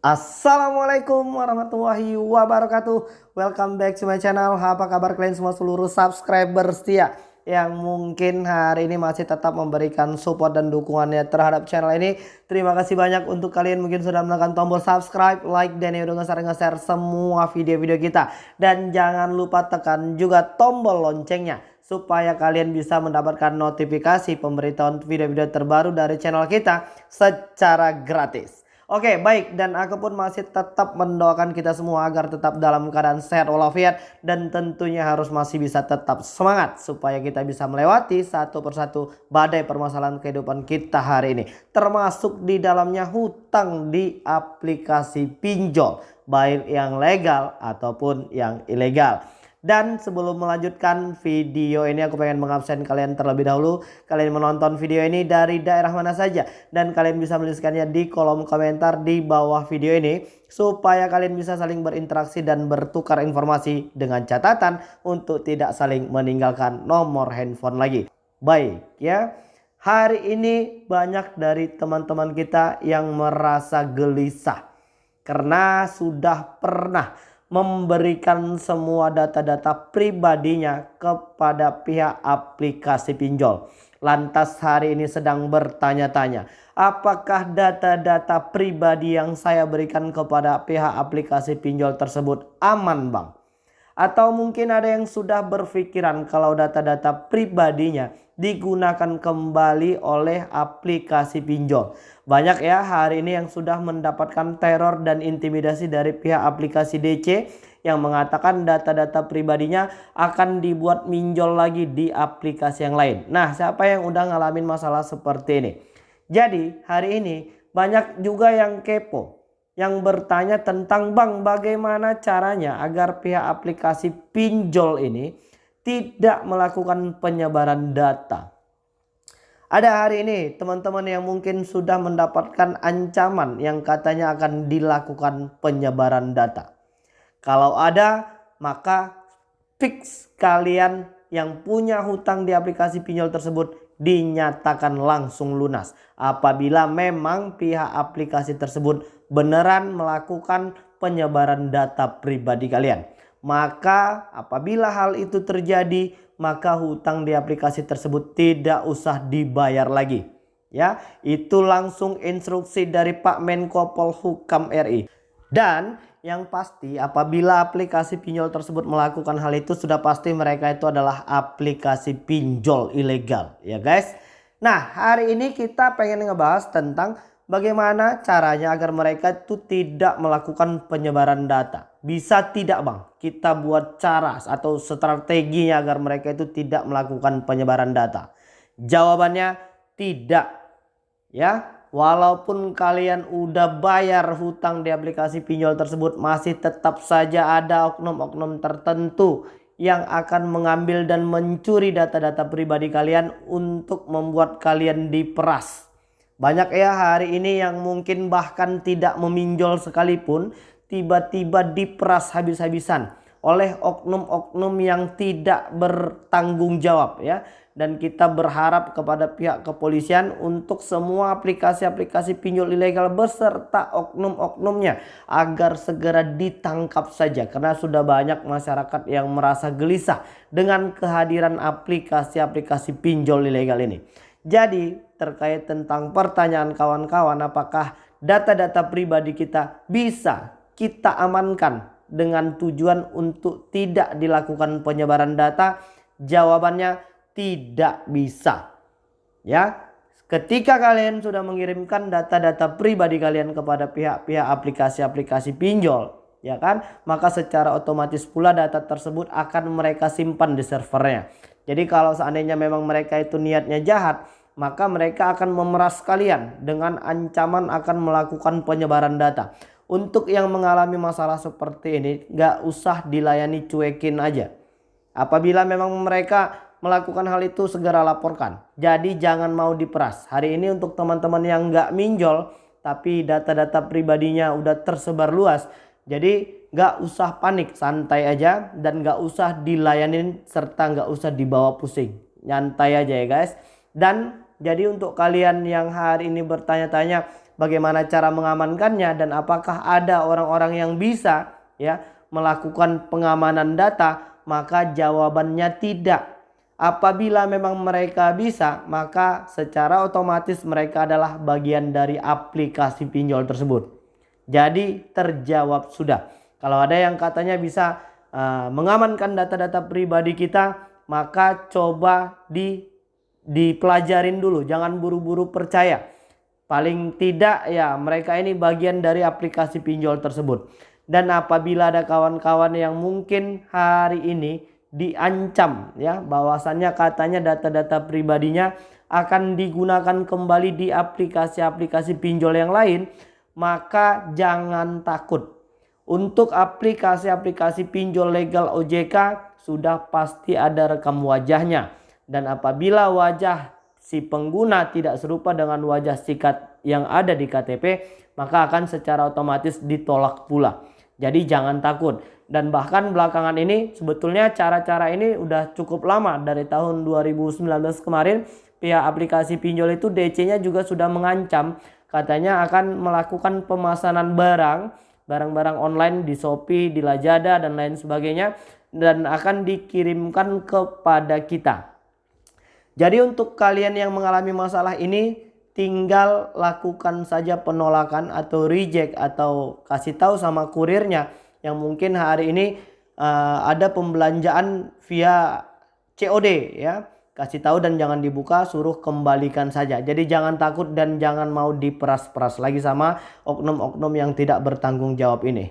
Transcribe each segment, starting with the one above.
Assalamualaikum warahmatullahi wabarakatuh. Welcome back to my channel. Apa kabar kalian semua seluruh subscriber setia yang mungkin hari ini masih tetap memberikan support dan dukungannya terhadap channel ini. Terima kasih banyak untuk kalian mungkin sudah menekan tombol subscribe, like, dan yang udah nge-share semua video-video kita. Dan jangan lupa tekan juga tombol loncengnya supaya kalian bisa mendapatkan notifikasi pemberitahuan video-video terbaru dari channel kita secara gratis. Oke, baik, dan aku pun masih tetap mendoakan kita semua agar tetap dalam keadaan sehat walafiat dan tentunya harus masih bisa tetap semangat supaya kita bisa melewati satu persatu badai permasalahan kehidupan kita hari ini, termasuk di dalamnya hutang di aplikasi pinjol, baik yang legal ataupun yang ilegal. Dan sebelum melanjutkan video ini, aku pengen mengabsen kalian terlebih dahulu. Kalian menonton video ini dari daerah mana saja, dan kalian bisa menuliskannya di kolom komentar di bawah video ini supaya kalian bisa saling berinteraksi dan bertukar informasi dengan catatan untuk tidak saling meninggalkan nomor handphone lagi. Baik ya, hari ini banyak dari teman-teman kita yang merasa gelisah karena sudah pernah memberikan semua data-data pribadinya kepada pihak aplikasi pinjol. Lantas hari ini sedang bertanya-tanya, apakah data-data pribadi yang saya berikan kepada pihak aplikasi pinjol tersebut aman, Bang? Atau mungkin ada yang sudah berpikiran kalau data-data pribadinya digunakan kembali oleh aplikasi pinjol. Banyak ya hari ini yang sudah mendapatkan teror dan intimidasi dari pihak aplikasi DC yang mengatakan data-data pribadinya akan dibuat minjol lagi di aplikasi yang lain. Nah, siapa yang udah ngalamin masalah seperti ini? Jadi hari ini banyak juga yang kepo, yang bertanya tentang, Bang, bagaimana caranya agar pihak aplikasi pinjol ini tidak melakukan penyebaran data. Ada hari ini teman-teman yang mungkin sudah mendapatkan ancaman yang katanya akan dilakukan penyebaran data. Kalau ada, maka fix kalian yang punya hutang di aplikasi pinjol tersebut dinyatakan langsung lunas apabila memang pihak aplikasi tersebut beneran melakukan penyebaran data pribadi kalian. Maka apabila hal itu terjadi, maka hutang di aplikasi tersebut tidak usah dibayar lagi. Ya, itu langsung instruksi dari Pak Menko Polhukam RI. Dan yang pasti apabila aplikasi pinjol tersebut melakukan hal itu, sudah pasti mereka itu adalah aplikasi pinjol ilegal, ya guys. Nah, hari ini kita pengen ngebahas tentang bagaimana caranya agar mereka itu tidak melakukan penyebaran data. Bisa tidak, Bang, kita buat cara atau strateginya agar mereka itu tidak melakukan penyebaran data? Jawabannya tidak. Ya, walaupun kalian udah bayar hutang di aplikasi pinjol tersebut, masih tetap saja ada oknum-oknum tertentu yang akan mengambil dan mencuri data-data pribadi kalian untuk membuat kalian diperas. Banyak ya hari ini yang mungkin bahkan tidak meminjol sekalipun tiba-tiba diperas habis-habisan oleh oknum-oknum yang tidak bertanggung jawab ya. Dan kita berharap kepada pihak kepolisian untuk semua aplikasi-aplikasi pinjol ilegal beserta oknum-oknumnya agar segera ditangkap saja, karena sudah banyak masyarakat yang merasa gelisah dengan kehadiran aplikasi-aplikasi pinjol ilegal ini. Jadi terkait tentang pertanyaan kawan-kawan, apakah data-data pribadi kita bisa kita amankan dengan tujuan untuk tidak dilakukan penyebaran data? Jawabannya tidak bisa. Ya, ketika kalian sudah mengirimkan data-data pribadi kalian kepada pihak-pihak aplikasi-aplikasi pinjol, ya kan, maka secara otomatis pula data tersebut akan mereka simpan di servernya. Jadi kalau seandainya memang mereka itu niatnya jahat, maka mereka akan memeras kalian dengan ancaman akan melakukan penyebaran data. Untuk yang mengalami masalah seperti ini, gak usah dilayani, cuekin aja. Apabila memang mereka melakukan hal itu, segera laporkan. Jadi jangan mau diperas. Hari ini untuk teman-teman yang gak minjol tapi data-data pribadinya udah tersebar luas, jadi gak usah panik, santai aja dan gak usah dilayanin serta gak usah dibawa pusing. Nyantai aja ya guys. Dan jadi untuk kalian yang hari ini bertanya-tanya, bagaimana cara mengamankannya, dan apakah ada orang-orang yang bisa ya melakukan pengamanan data? Maka jawabannya tidak. Apabila memang mereka bisa, maka secara otomatis mereka adalah bagian dari aplikasi pinjol tersebut. Jadi terjawab sudah. Kalau ada yang katanya bisa mengamankan data-data pribadi kita, maka coba dipelajarin dulu, jangan buru-buru percaya. Paling tidak ya mereka ini bagian dari aplikasi pinjol tersebut. Dan apabila ada kawan-kawan yang mungkin hari ini diancam ya bahwasannya katanya data-data pribadinya akan digunakan kembali di aplikasi-aplikasi pinjol yang lain, maka jangan takut. Untuk aplikasi-aplikasi pinjol legal OJK sudah pasti ada rekam wajahnya. Dan apabila wajah si pengguna tidak serupa dengan wajah sikat yang ada di KTP, maka akan secara otomatis ditolak pula. Jadi jangan takut. Dan bahkan belakangan ini sebetulnya cara-cara ini udah cukup lama. Dari tahun 2019 kemarin pihak aplikasi pinjol itu DC-nya juga sudah mengancam. Katanya akan melakukan pemesanan barang-barang online di Shopee, di Lazada dan lain sebagainya, dan akan dikirimkan kepada kita. Jadi untuk kalian yang mengalami masalah ini, tinggal lakukan saja penolakan atau reject, atau kasih tahu sama kurirnya yang mungkin hari ini ada pembelanjaan via COD ya. Kasih tahu dan jangan dibuka, suruh kembalikan saja. Jadi jangan takut dan jangan mau diperas-peras lagi sama oknum-oknum yang tidak bertanggung jawab ini.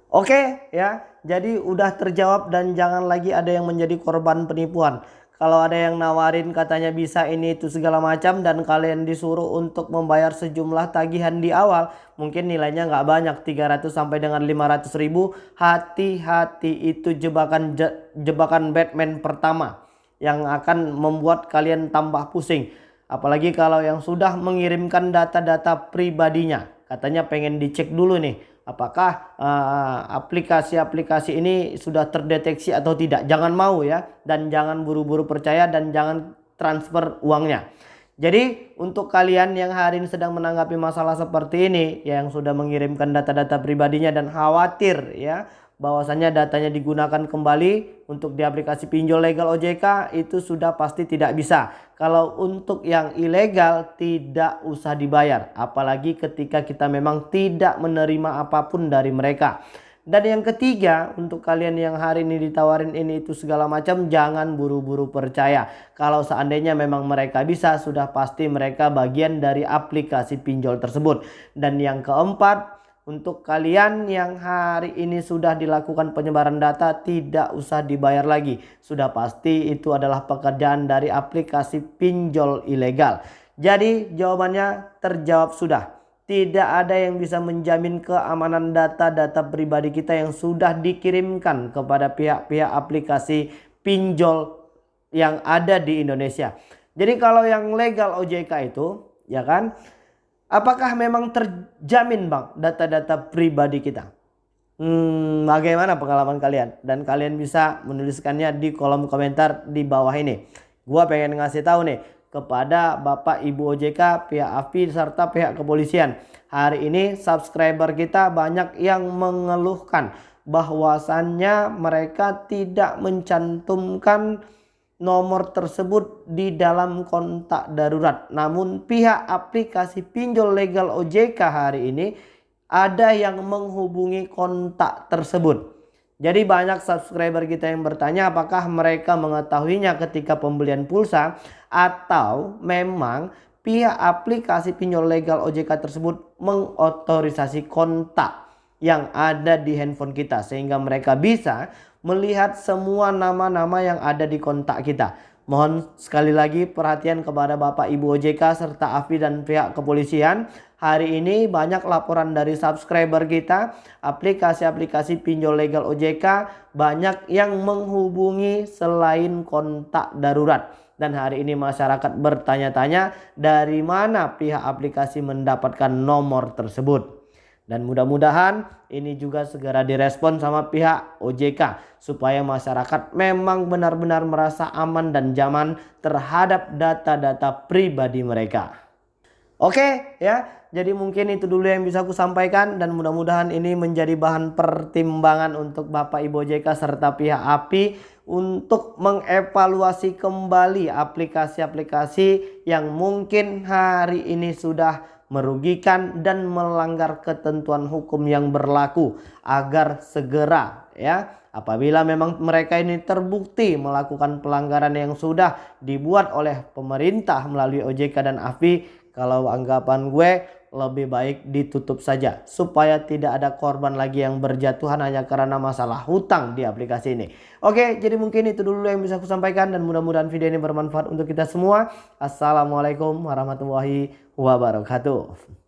Oke ya, jadi udah terjawab dan jangan lagi ada yang menjadi korban penipuan. Kalau ada yang nawarin katanya bisa ini itu segala macam dan kalian disuruh untuk membayar sejumlah tagihan di awal, mungkin nilainya nggak banyak, 300 sampai dengan 500 ribu. Hati-hati, itu jebakan Batman pertama yang akan membuat kalian tambah pusing. Apalagi kalau yang sudah mengirimkan data-data pribadinya, katanya pengen dicek dulu nih apakah aplikasi-aplikasi ini sudah terdeteksi atau tidak. Jangan mau ya, dan jangan buru-buru percaya dan jangan transfer uangnya. Jadi untuk kalian yang hari ini sedang menanggapi masalah seperti ini, yang sudah mengirimkan data-data pribadinya dan khawatir ya bahwasannya datanya digunakan kembali untuk di aplikasi pinjol legal OJK, itu sudah pasti tidak bisa. Kalau untuk yang ilegal tidak usah dibayar, apalagi ketika kita memang tidak menerima apapun dari mereka. Dan yang ketiga, untuk kalian yang hari ini ditawarin ini itu segala macam, jangan buru-buru percaya. Kalau seandainya memang mereka bisa, sudah pasti mereka bagian dari aplikasi pinjol tersebut. Dan yang keempat, untuk kalian yang hari ini sudah dilakukan penyebaran data, tidak usah dibayar lagi. Sudah pasti itu adalah pekerjaan dari aplikasi pinjol ilegal. Jadi jawabannya terjawab sudah. Tidak ada yang bisa menjamin keamanan data-data pribadi kita yang sudah dikirimkan kepada pihak-pihak aplikasi pinjol yang ada di Indonesia. Jadi kalau yang legal OJK itu, ya kan, apakah memang terjamin bang data-data pribadi kita? Bagaimana pengalaman kalian? Dan kalian bisa menuliskannya di kolom komentar di bawah ini. Gua pengen ngasih tahu nih kepada Bapak Ibu OJK, pihak AFI serta pihak kepolisian. Hari ini subscriber kita banyak yang mengeluhkan bahwasannya mereka tidak mencantumkan nomor tersebut di dalam kontak darurat. Namun pihak aplikasi pinjol legal OJK hari ini ada yang menghubungi kontak tersebut. Jadi banyak subscriber kita yang bertanya apakah mereka mengetahuinya ketika pembelian pulsa, atau memang pihak aplikasi pinjol legal OJK tersebut mengotorisasi kontak yang ada di handphone kita, sehingga mereka bisa melihat semua nama-nama yang ada di kontak kita. Mohon sekali lagi perhatian kepada Bapak Ibu OJK serta AFI dan pihak kepolisian. Hari ini banyak laporan dari subscriber kita, aplikasi-aplikasi pinjol legal OJK banyak yang menghubungi selain kontak darurat. Dan hari ini masyarakat bertanya-tanya dari mana pihak aplikasi mendapatkan nomor tersebut. Dan mudah-mudahan ini juga segera direspon sama pihak OJK supaya masyarakat memang benar-benar merasa aman dan nyaman terhadap data-data pribadi mereka. Oke ya, Jadi mungkin itu dulu yang bisa aku sampaikan dan mudah-mudahan ini menjadi bahan pertimbangan untuk Bapak Ibu OJK serta pihak API untuk mengevaluasi kembali aplikasi-aplikasi yang mungkin hari ini sudah merugikan dan melanggar ketentuan hukum yang berlaku, agar segera ya, apabila memang mereka ini terbukti melakukan pelanggaran yang sudah dibuat oleh pemerintah melalui OJK dan API, kalau anggapan gue lebih baik ditutup saja supaya tidak ada korban lagi yang berjatuhan hanya karena masalah hutang di aplikasi ini. Oke, jadi mungkin itu dulu yang bisa aku sampaikan dan mudah-mudahan video ini bermanfaat untuk kita semua. Assalamualaikum warahmatullahi wabarakatuh.